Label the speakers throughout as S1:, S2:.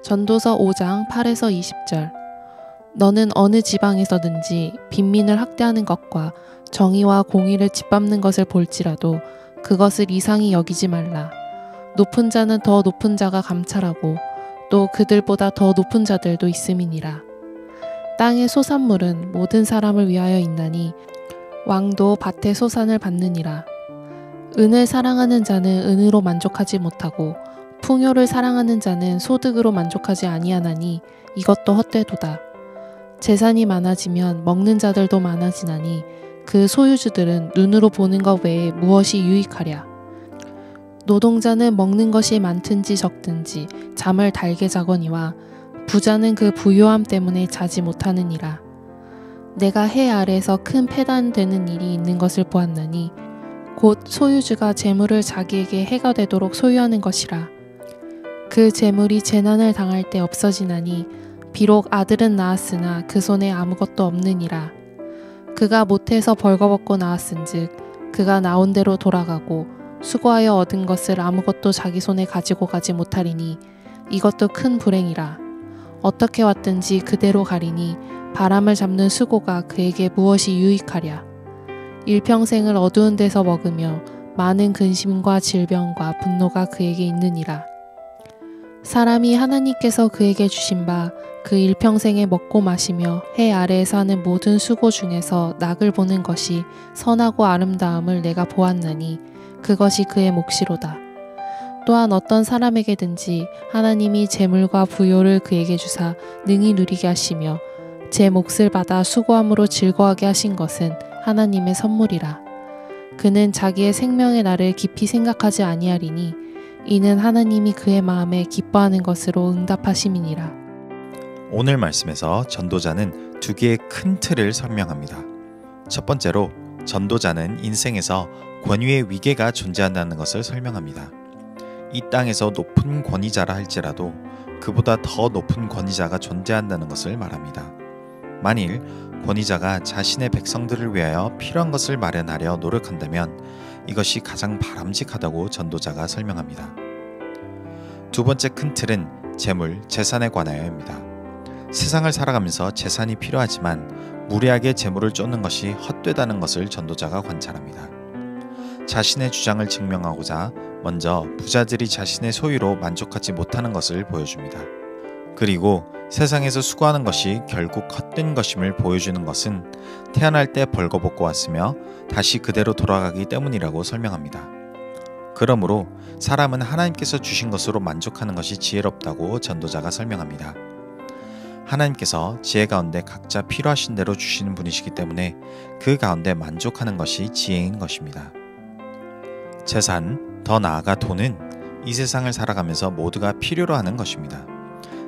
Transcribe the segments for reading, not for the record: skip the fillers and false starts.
S1: 전도서 5장 8에서 20절. 너는 어느 지방에서든지 빈민을 학대하는 것과 정의와 공의를 짓밟는 것을 볼지라도 그것을 이상히 여기지 말라. 높은 자는 더 높은 자가 감찰하고 또 그들보다 더 높은 자들도 있음이니라. 땅의 소산물은 모든 사람을 위하여 있나니 왕도 밭의 소산을 받느니라. 은을 사랑하는 자는 은으로 만족하지 못하고 풍요를 사랑하는 자는 소득으로 만족하지 아니하나니 이것도 헛되도다. 재산이 많아지면 먹는 자들도 많아지나니 그 소유주들은 눈으로 보는 것 외에 무엇이 유익하랴. 노동자는 먹는 것이 많든지 적든지 잠을 달게 자거니와 부자는 그 부요함 때문에 자지 못하느니라. 내가 해 아래에서 큰 패단되는 일이 있는 것을 보았나니 곧 소유주가 재물을 자기에게 해가 되도록 소유하는 것이라. 그 재물이 재난을 당할 때 없어지나니 비록 아들은 낳았으나 그 손에 아무것도 없느니라. 그가 모태에서 벌거벗고 나왔은즉 그가 나온 대로 돌아가고 수고하여 얻은 것을 아무것도 자기 손에 가지고 가지 못하리니 이것도 큰 불행이라. 어떻게 왔든지 그대로 가리니 바람을 잡는 수고가 그에게 무엇이 유익하랴. 일평생을 어두운 데서 먹으며 많은 근심과 질병과 분노가 그에게 있느니라. 사람이 하나님께서 그에게 주신 바 그 일평생에 먹고 마시며 해 아래에서 하는 모든 수고 중에서 낙을 보는 것이 선하고 아름다움을 내가 보았나니 그것이 그의 몫이로다. 또한 어떤 사람에게든지 하나님이 재물과 부요를 그에게 주사 능히 누리게 하시며 제 몫을 받아 수고함으로 즐거워하게 하신 것은 하나님의 선물이라. 그는 자기의 생명의 날을 깊이 생각하지 아니하리니 이는 하나님이 그의 마음에 기뻐하는 것으로 응답하심이니라.
S2: 오늘 말씀에서 전도자는 두 개의 큰 틀을 설명합니다. 첫 번째로 전도자는 인생에서 권위의 위계가 존재한다는 것을 설명합니다. 이 땅에서 높은 권위자라 할지라도 그보다 더 높은 권위자가 존재한다는 것을 말합니다. 만일 권위자가 자신의 백성들을 위하여 필요한 것을 마련하려 노력한다면 이것이 가장 바람직하다고 전도자가 설명합니다. 두 번째 큰 틀은 재물, 재산에 관하여입니다. 세상을 살아가면서 재산이 필요하지만 무리하게 재물을 쫓는 것이 헛되다는 것을 전도자가 관찰합니다. 자신의 주장을 증명하고자 먼저 부자들이 자신의 소유로 만족하지 못하는 것을 보여줍니다. 그리고 세상에서 수고하는 것이 결국 헛된 것임을 보여주는 것은 태어날 때 벌거벗고 왔으며 다시 그대로 돌아가기 때문이라고 설명합니다. 그러므로 사람은 하나님께서 주신 것으로 만족하는 것이 지혜롭다고 전도자가 설명합니다. 하나님께서 지혜 가운데 각자 필요하신 대로 주시는 분이시기 때문에 그 가운데 만족하는 것이 지혜인 것입니다. 재산, 더 나아가 돈은 이 세상을 살아가면서 모두가 필요로 하는 것입니다.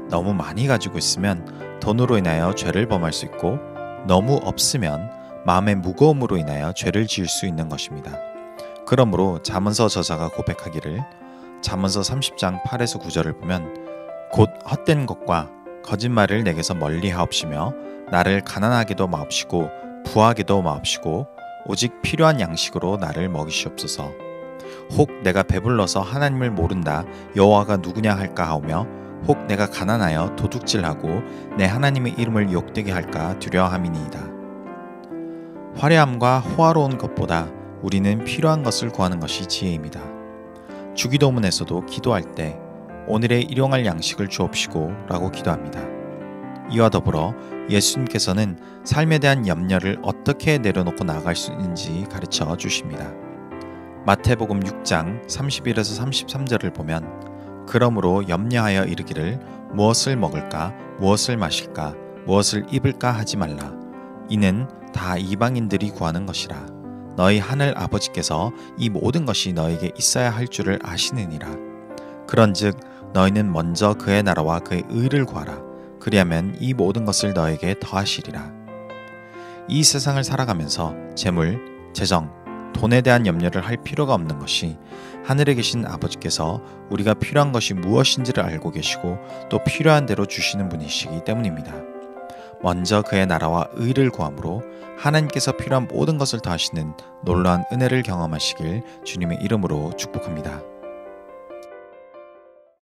S2: 너무 많이 가지고 있으면 돈으로 인하여 죄를 범할 수 있고 너무 없으면 마음의 무거움으로 인하여 죄를 지을 수 있는 것입니다. 그러므로 잠언서 저자가 고백하기를 잠언서 30장 8에서 9절을 보면 곧 헛된 것과 거짓말을 내게서 멀리하옵시며 나를 가난하게도 마옵시고 부하게도 마옵시고 오직 필요한 양식으로 나를 먹이시옵소서. 혹 내가 배불러서 하나님을 모른다 여호와가 누구냐 할까 하오며 혹 내가 가난하여 도둑질하고 내 하나님의 이름을 욕되게 할까 두려워함이니이다. 화려함과 호화로운 것보다 우리는 필요한 것을 구하는 것이 지혜입니다. 주기도문에서도 기도할 때 오늘의 일용할 양식을 주옵시고 라고 기도합니다. 이와 더불어 예수님께서는 삶에 대한 염려를 어떻게 내려놓고 나아갈 수 있는지 가르쳐 주십니다. 마태복음 6장 31에서 33절을 보면 그러므로 염려하여 이르기를 무엇을 먹을까 무엇을 마실까 무엇을 입을까 하지 말라. 이는 다 이방인들이 구하는 것이라. 너희 하늘 아버지께서 이 모든 것이 너에게 있어야 할 줄을 아시느니라. 그런즉 너희는 먼저 그의 나라와 그의 의를 구하라. 그리하면 이 모든 것을 너에게 더하시리라. 이 세상을 살아가면서 재물, 재정, 돈에 대한 염려를 할 필요가 없는 것이 하늘에 계신 아버지께서 우리가 필요한 것이 무엇인지를 알고 계시고 또 필요한 대로 주시는 분이시기 때문입니다. 먼저 그의 나라와 의를 구함으로 하나님께서 필요한 모든 것을 더하시는 놀라운 은혜를 경험하시길 주님의 이름으로 축복합니다.